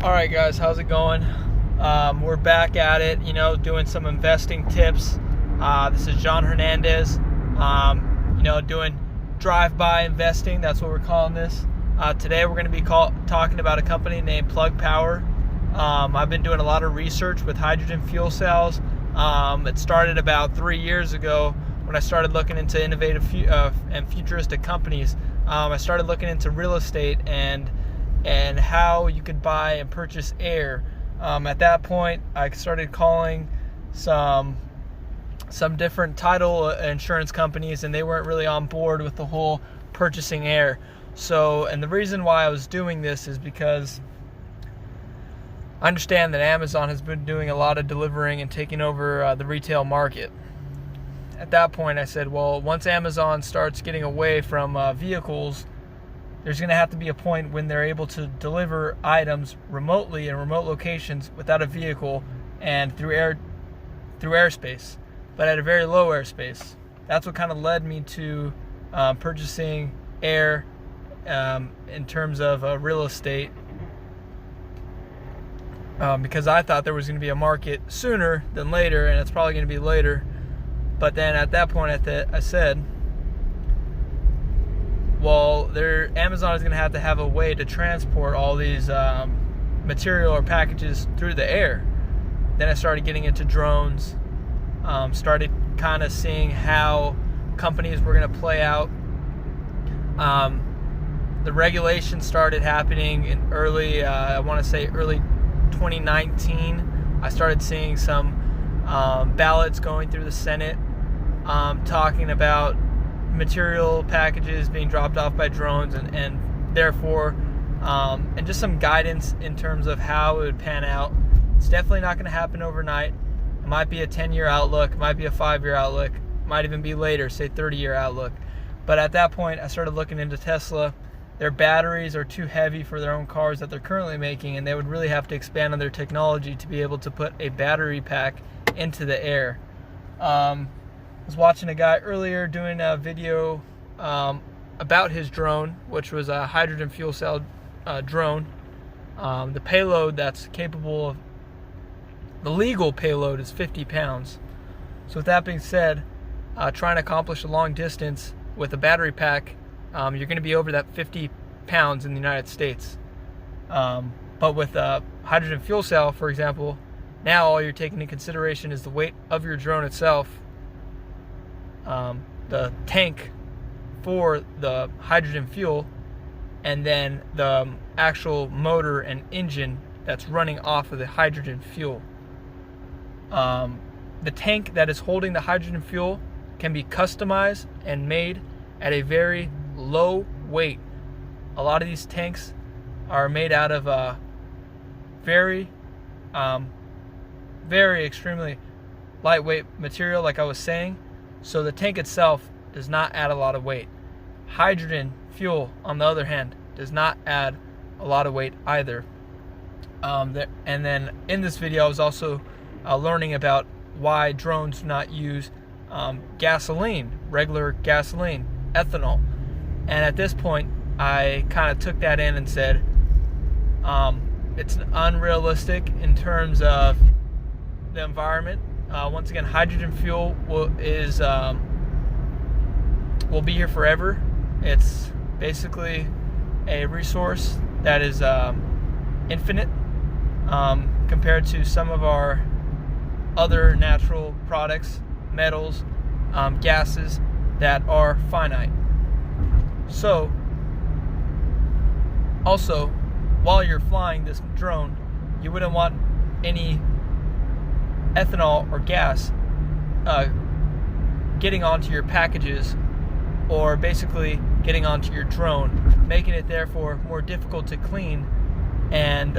Alright guys, how's it going? We're back at it, doing some investing tips. This is John Hernandez, doing drive-by investing. That's what we're calling this. Today we're going to be talking about a company named Plug Power. I've been doing a lot of research with hydrogen fuel cells. It started about 3 years ago when I started looking into innovative and futuristic companies. I started looking into real estate and how you could buy and purchase air. At that point, I started calling some different title insurance companies, and they weren't really on board with the whole purchasing air. And the reason why I was doing this is because I understand that Amazon has been doing a lot of delivering and taking over the retail market. At that point, I said, well, once Amazon starts getting away from vehicles, there's going to have to be a point when they're able to deliver items remotely in remote locations without a vehicle and through airspace, but at a very low airspace. That's what kind of led me to purchasing air in terms of real estate, because I thought there was going to be a market sooner than later, and it's probably going to be later. But then at that point, I said, well, Amazon is going to have a way to transport all these material or packages through the air. Then I started getting into drones, started kind of seeing how companies were going to play out. The regulations started happening in early 2019. I started seeing some ballots going through the Senate talking about material packages being dropped off by drones and therefore and just some guidance in terms of how it would pan out. It's definitely not going to happen overnight. It might be a 10-year outlook, might be a 5-year outlook, might even be later, say 30-year outlook. But at that point, I started looking into Tesla. Their batteries are too heavy for their own cars that they're currently making, and they would really have to expand on their technology to be able to put a battery pack into the air. I was watching a guy earlier doing a video about his drone, which was a hydrogen fuel cell drone. The payload that's capable of, the legal payload is 50 pounds. So with that being said, trying to accomplish a long distance with a battery pack, you're going to be over that 50 pounds in the United States. But with a hydrogen fuel cell, for example, now all you're taking into consideration is the weight of your drone itself, the tank for the hydrogen fuel, and then the actual motor and engine that's running off of the hydrogen fuel. The tank that is holding the hydrogen fuel can be customized and made at a very low weight. A lot of these tanks are made out of very extremely lightweight material, like I was saying. So the tank itself does not add a lot of weight. Hydrogen fuel, on the other hand, does not add a lot of weight either. And then in this video, I was also learning about why drones do not use gasoline, regular gasoline, ethanol. And at this point, I kind of took that in and said, it's unrealistic in terms of the environment. Once again, hydrogen fuel will be here forever. It's basically a resource that is infinite compared to some of our other natural products, metals, gases that are finite. So, also, while you're flying this drone, you wouldn't want any ethanol or gas getting onto your packages, or basically getting onto your drone, making it therefore more difficult to clean. And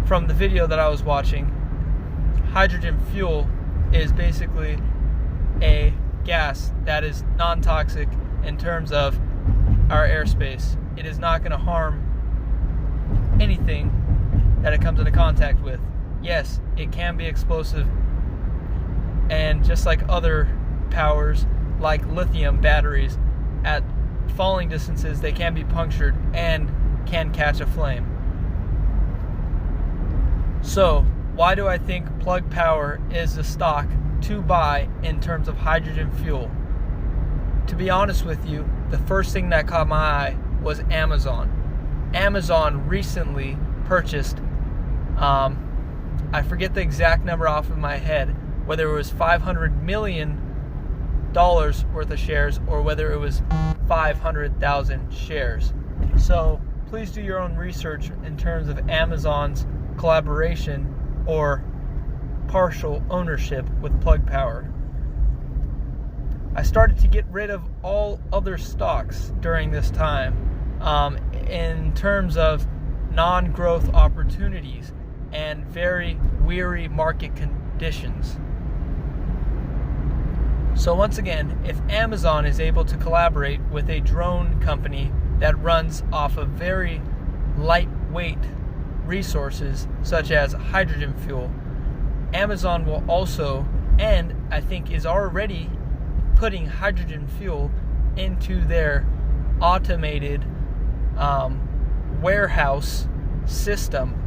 from the video that I was watching, hydrogen fuel is basically a gas that is non-toxic in terms of our airspace. It is not going to harm anything that it comes into contact with. Yes, it can be explosive, and just like other powers, like lithium batteries, at falling distances they can be punctured and can catch a flame. So, why do I think Plug Power is the stock to buy in terms of hydrogen fuel? To be honest with you, the first thing that caught my eye was Amazon. Amazon recently purchased, I forget the exact number off of my head, whether it was $500 million worth of shares or whether it was 500,000 shares. So please do your own research in terms of Amazon's collaboration or partial ownership with Plug Power. I started to get rid of all other stocks during this time in terms of non-growth opportunities and very weary market conditions. So once again, if Amazon is able to collaborate with a drone company that runs off of very lightweight resources such as hydrogen fuel, Amazon will also, and I think is already putting hydrogen fuel into their automated warehouse system.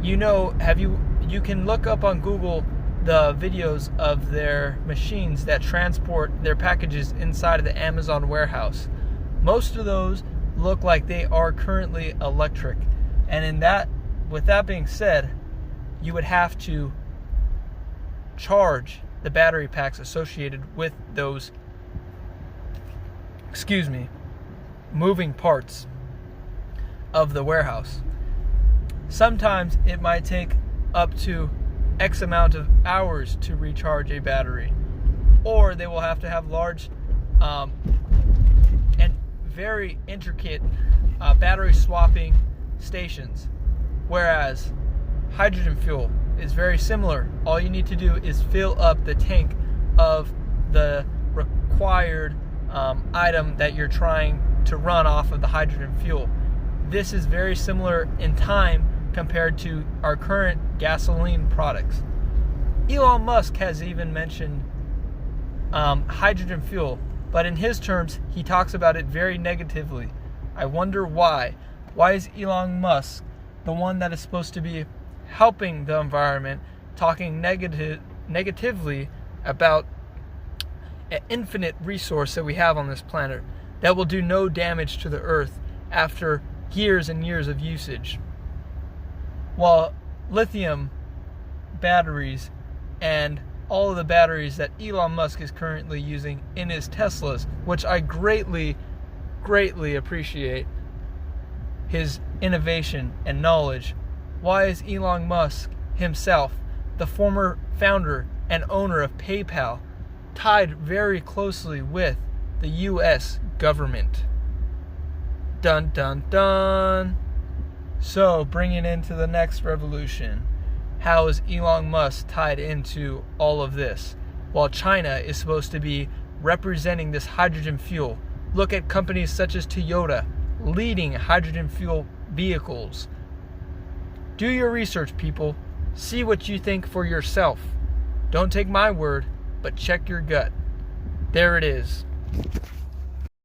You can look up on Google the videos of their machines that transport their packages inside of the Amazon warehouse. Most of those look like they are currently electric. And with that being said, you would have to charge the battery packs associated with those moving parts of the warehouse. Sometimes it might take up to X amount of hours to recharge a battery, or they will have to have large and very intricate battery swapping stations, whereas hydrogen fuel is very similar. All you need to do is fill up the tank of the required item that you're trying to run off of the hydrogen fuel. This is very similar in time compared to our current gasoline products. Elon Musk has even mentioned hydrogen fuel, but in his terms, he talks about it very negatively. I wonder why. Why is Elon Musk, the one that is supposed to be helping the environment, talking negatively about an infinite resource that we have on this planet that will do no damage to the earth after years and years of usage? While lithium batteries and all of the batteries that Elon Musk is currently using in his Teslas, which I greatly appreciate his innovation and knowledge, why is Elon Musk himself, the former founder and owner of PayPal, tied very closely with the US government? Dun dun dun. So, bringing into the next revolution, how is Elon Musk tied into all of this? While China is supposed to be representing this hydrogen fuel, look at companies such as Toyota leading hydrogen fuel vehicles. Do your research, people. See what you think for yourself. Don't take my word, but check your gut. There it is.